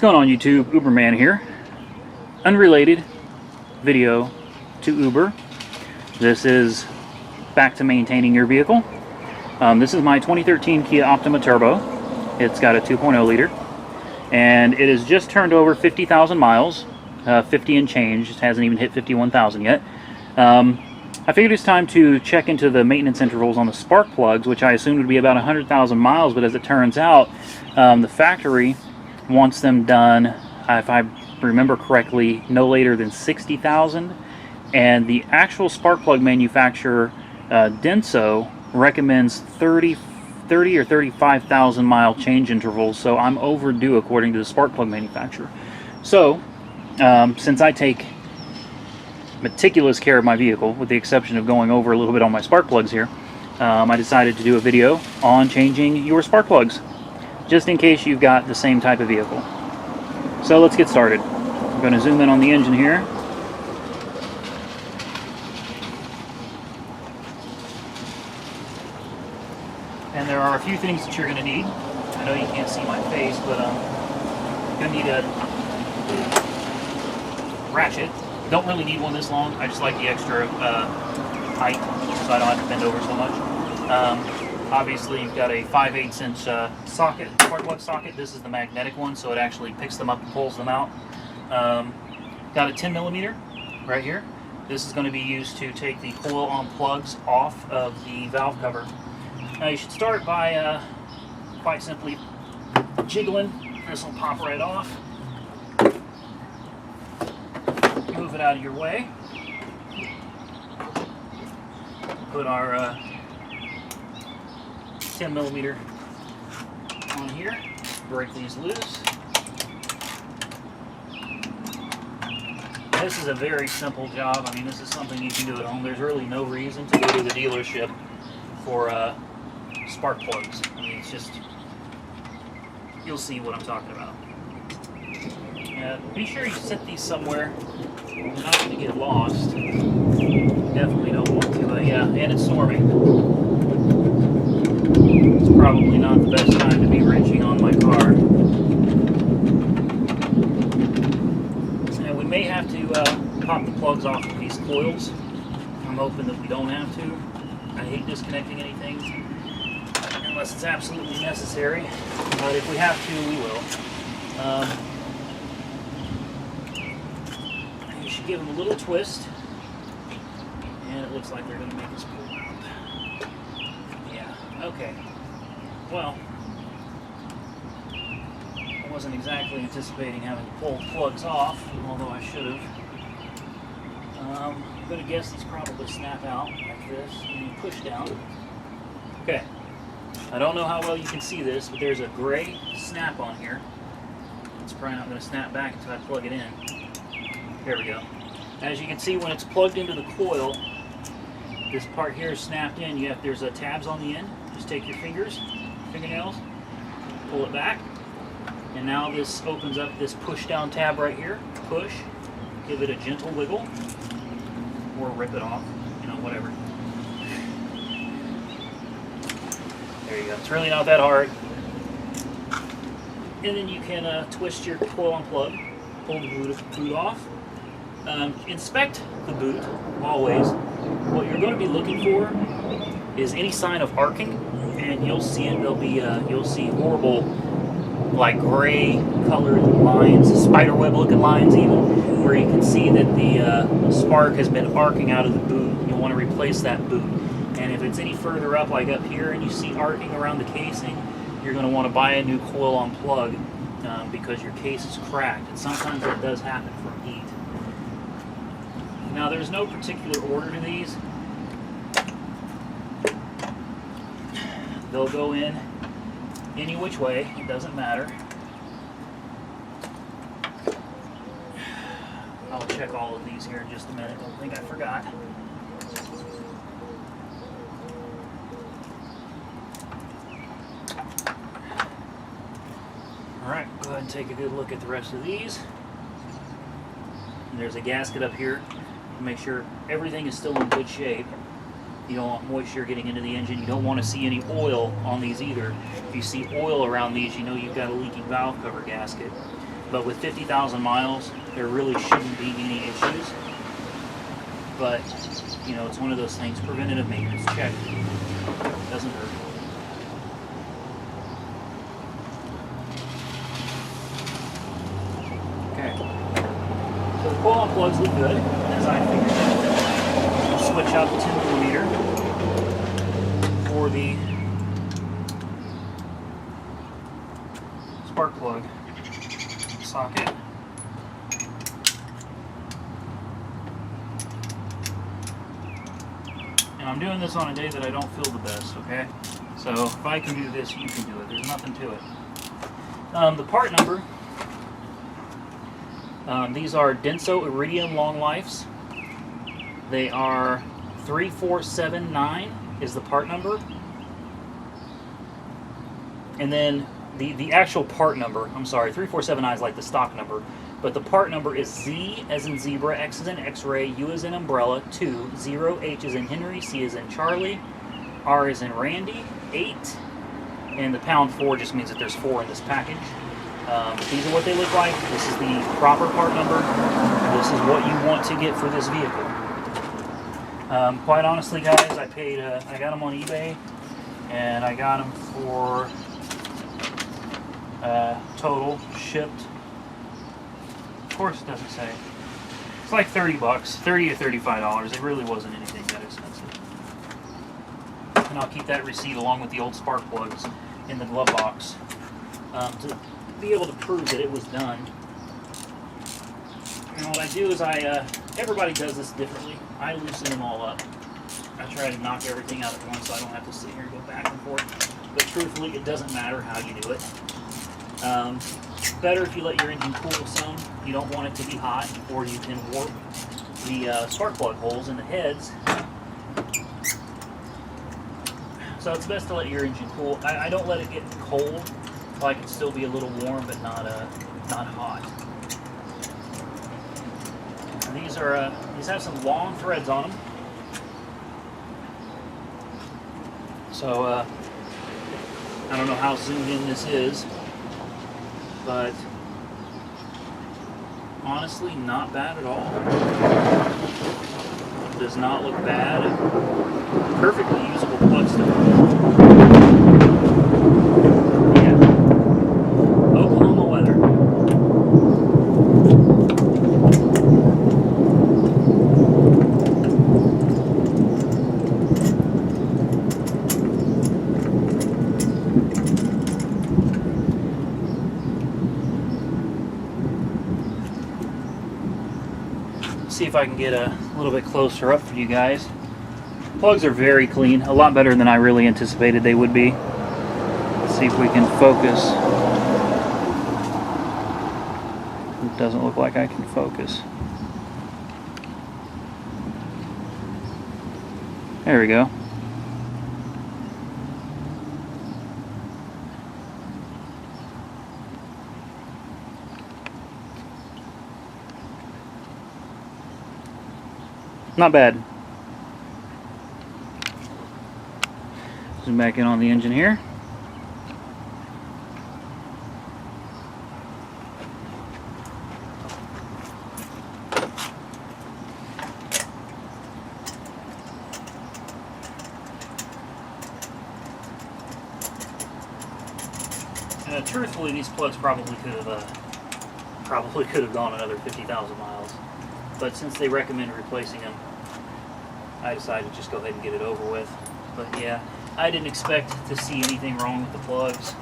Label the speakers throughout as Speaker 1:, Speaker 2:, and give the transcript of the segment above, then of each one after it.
Speaker 1: going on YouTube? Uberman here. Unrelated video to Uber. This is back to maintaining your vehicle. This is my 2013 Kia Optima Turbo. It's got a 2.0 liter and it has just turned over 50,000 miles, 50 and change. It hasn't even hit 51,000 yet. I figured it's time to check into the maintenance intervals on the spark plugs, which I assumed would be about 100,000 miles, but as it turns out, the factory wants them done, if I remember correctly, no later than 60,000, and the actual spark plug manufacturer, Denso, recommends 30 or 35,000 mile change intervals, so I'm overdue according to the spark plug manufacturer. So, since I take meticulous care of my vehicle, with the exception of going over a little bit on my spark plugs here, I decided to do a video on changing your spark plugs, just in case you've got the same type of vehicle. So let's get started. I'm going to zoom in on the engine here. And there are a few things that you're going to need. I know you can't see my face, but you're going to need a ratchet. Don't really need one this long. I just like the extra height, so I don't have to bend over so much. Obviously, you've got a 5/8 inch socket, spark plug socket. This is the magnetic one, so it actually picks them up and pulls them out. Got a 10mm right here. This is going to be used to take the coil on plugs off of the valve cover. Now you should start by quite simply jiggling. This will pop right off. Move it out of your way. Put our 10mm on here. Break these loose. This is a very simple job. I mean, this is something you can do at home. There's really no reason to go to the dealership for spark plugs. I mean, it's just, you'll see what I'm talking about. Be sure you set these somewhere. You're not going to get lost. Definitely don't want to. Yeah, and it's storming. It's probably not the best time to be wrenching on my car. And we may have to pop the plugs off of these coils. I'm hoping that we don't have to. I hate disconnecting anything unless it's absolutely necessary. But if we have to, we will. Give them a little twist, and it looks like they're going to make us pull out. Yeah, okay. Well, I wasn't exactly anticipating having to pull plugs off, although I should have. I'm going to guess these probably snap out like this, and you push down. Okay. I don't know how well you can see this, but there's a gray snap on here. It's probably not going to snap back until I plug it in. There we go. As you can see, when it's plugged into the coil, this part here is snapped in. There's tabs on the end. Just take your fingernails, pull it back, and now this opens up this push down tab right here. Push, give it a gentle wiggle, or rip it off, whatever. There you go. It's really not that hard. And then you can twist your coil on plug, pull the boot off. Inspect the boot always. What you're going to be looking for is any sign of arcing, and you'll see it. There'll be you'll see horrible, like gray colored lines, spiderweb looking lines even, where you can see that the spark has been arcing out of the boot. You'll want to replace that boot. And if it's any further up, like up here, and you see arcing around the casing, you're going to want to buy a new coil on plug because your case is cracked. And sometimes that does happen from heat. Now, there's no particular order to these. They'll go in any which way, it doesn't matter. I'll check all of these here in just a minute. I don't think I forgot. Alright, go ahead and take a good look at the rest of these. And there's a gasket up here. Make sure everything is still in good shape. You don't want moisture getting into the engine. You don't want to see any oil on these either. If you see oil around these, you know you've got a leaking valve cover gasket. but with 50,000 miles, there really shouldn't be any issues. But, you know, it's one of those things, preventative maintenance check. Doesn't hurt. Okay. So the coil plugs look good, as I figured out. We'll switch out the 10mm for the spark plug socket. And I'm doing this on a day that I don't feel the best, okay? So if I can do this, you can do it. There's nothing to it. The part number, these are Denso Iridium Long Lifes. They are 3479 is the part number. And then the actual part number, I'm sorry, 3479 is like the stock number, but the part number is Z as in zebra, X as in X-ray, U as in umbrella, 2, 0, H as in Henry, C as in Charlie, R as in Randy, 8, and the pound 4 just means that there's 4 in this package. These are what they look like. This is the proper part number. This is what you want to get for this vehicle. Quite honestly, guys, I got them on eBay, and I got them for total shipped. Of course, it doesn't say. It's like 30 bucks, $30 to $35. It really wasn't anything that expensive. And I'll keep that receipt along with the old spark plugs in the glove box to be able to prove that it was done. And what I do is everybody does this differently. I loosen them all up. I try to knock everything out at once so I don't have to sit here and go back and forth. But truthfully, it doesn't matter how you do it. Better if you let your engine cool some. You don't want it to be hot, or you can warp the spark plug holes in the heads. So it's best to let your engine cool. I don't let it get cold, so I can still be a little warm, but not hot. And these have some long threads on them. So I don't know how zoomed in this is, but honestly, not bad at all. Does not look bad. Perfectly usable plug stick. Yeah. Oklahoma weather. See if I can get a little bit closer up for you guys. Plugs are very clean, a lot better than I really anticipated they would be. Let's see if we can focus. It doesn't look like I can focus. There we go. Not bad. Zoom back in on the engine here. Truthfully, these plugs probably could have gone another 50,000 miles. But since they recommend replacing them, I decided to just go ahead and get it over with. But yeah, I didn't expect to see anything wrong with the plugs.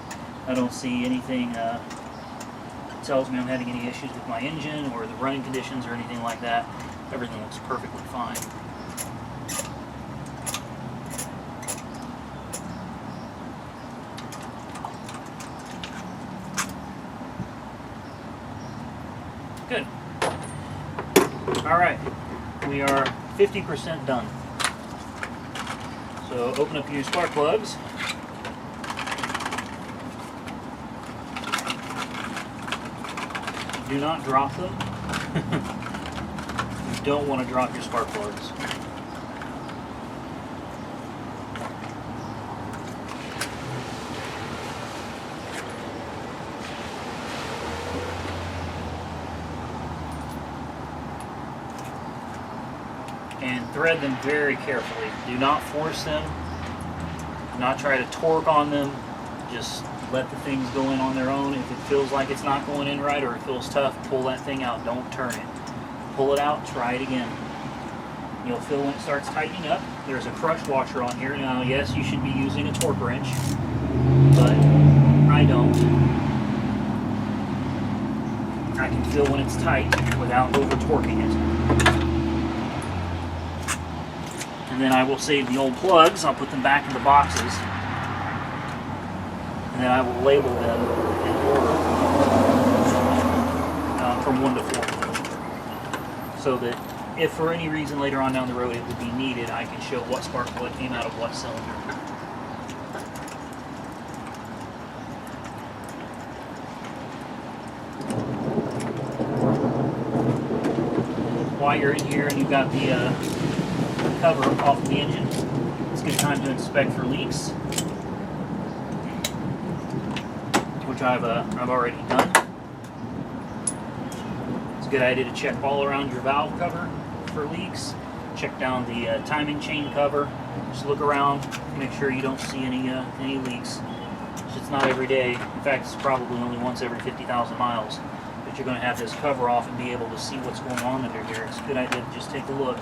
Speaker 1: I don't see anything that tells me I'm having any issues with my engine or the running conditions or anything like that. Everything looks perfectly fine. Good. Alright, we are 50% done. So open up your spark plugs. Do not drop them. You don't want to drop your spark plugs. and thread them very carefully. Do not force them. Do not try to torque on them. Just let the things go in on their own. If it feels like it's not going in right or it feels tough, pull that thing out. Don't turn it. Pull it out, try it again. You'll feel when it starts tightening up. There's a crush washer on here. Now, yes, you should be using a torque wrench, but I don't. I can feel when it's tight without over torquing it. And then I will save the old plugs. I'll put them back in the boxes. And then I will label them in order from 1 to 4. So that if for any reason later on down the road it would be needed, I can show what spark plug came out of what cylinder. While you're in here and you've got the cover off of the engine, it's a good time to inspect for leaks, which I've already done. It's a good idea to check all around your valve cover for leaks. Check down the timing chain cover. Just look around, make sure you don't see any leaks. It's not every day. In fact, it's probably only once every 50,000 miles that you're going to have this cover off and be able to see what's going on under here. It's a good idea to just take a look.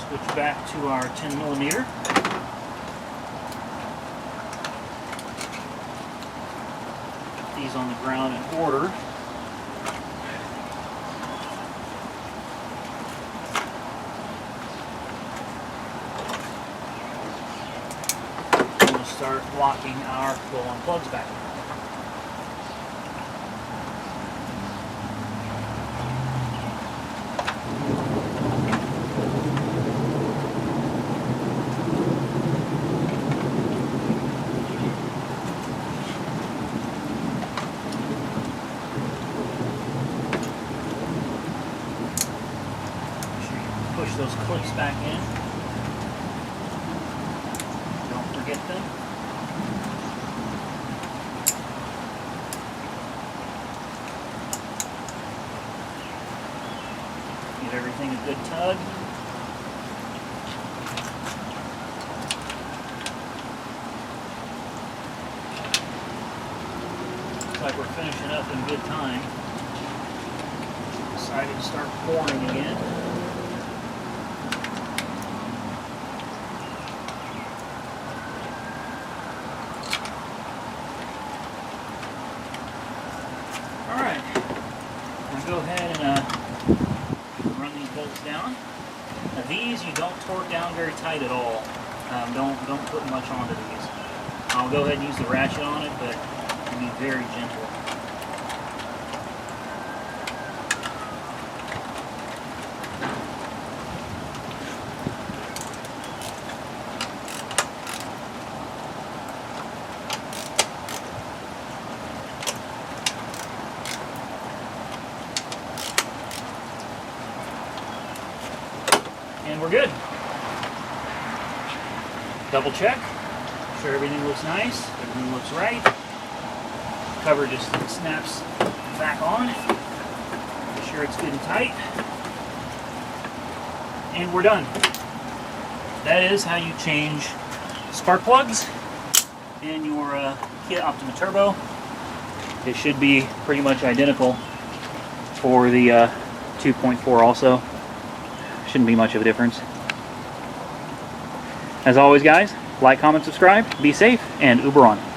Speaker 1: Switch back to our 10mm. Put these on the ground in order. We'll start locking our pull-on plugs back. Push those clips back in. Don't forget them. Give everything a good tug. Looks like we're finishing up in good time. Decided to start pouring again. Alright, now go ahead and run these bolts down. Now these you don't torque down very tight at all. Don't put much onto these. I'll go ahead and use the ratchet on it, but be very gentle. And we're good. Double check. Make sure everything looks nice. Everything looks right. Cover just snaps back on. Make sure it's good and tight. And we're done. That is how you change spark plugs in your Kia Optima Turbo. It should be pretty much identical for the 2.4 also. Shouldn't be much of a difference. As always, guys, like, comment, subscribe, be safe, and Uber on.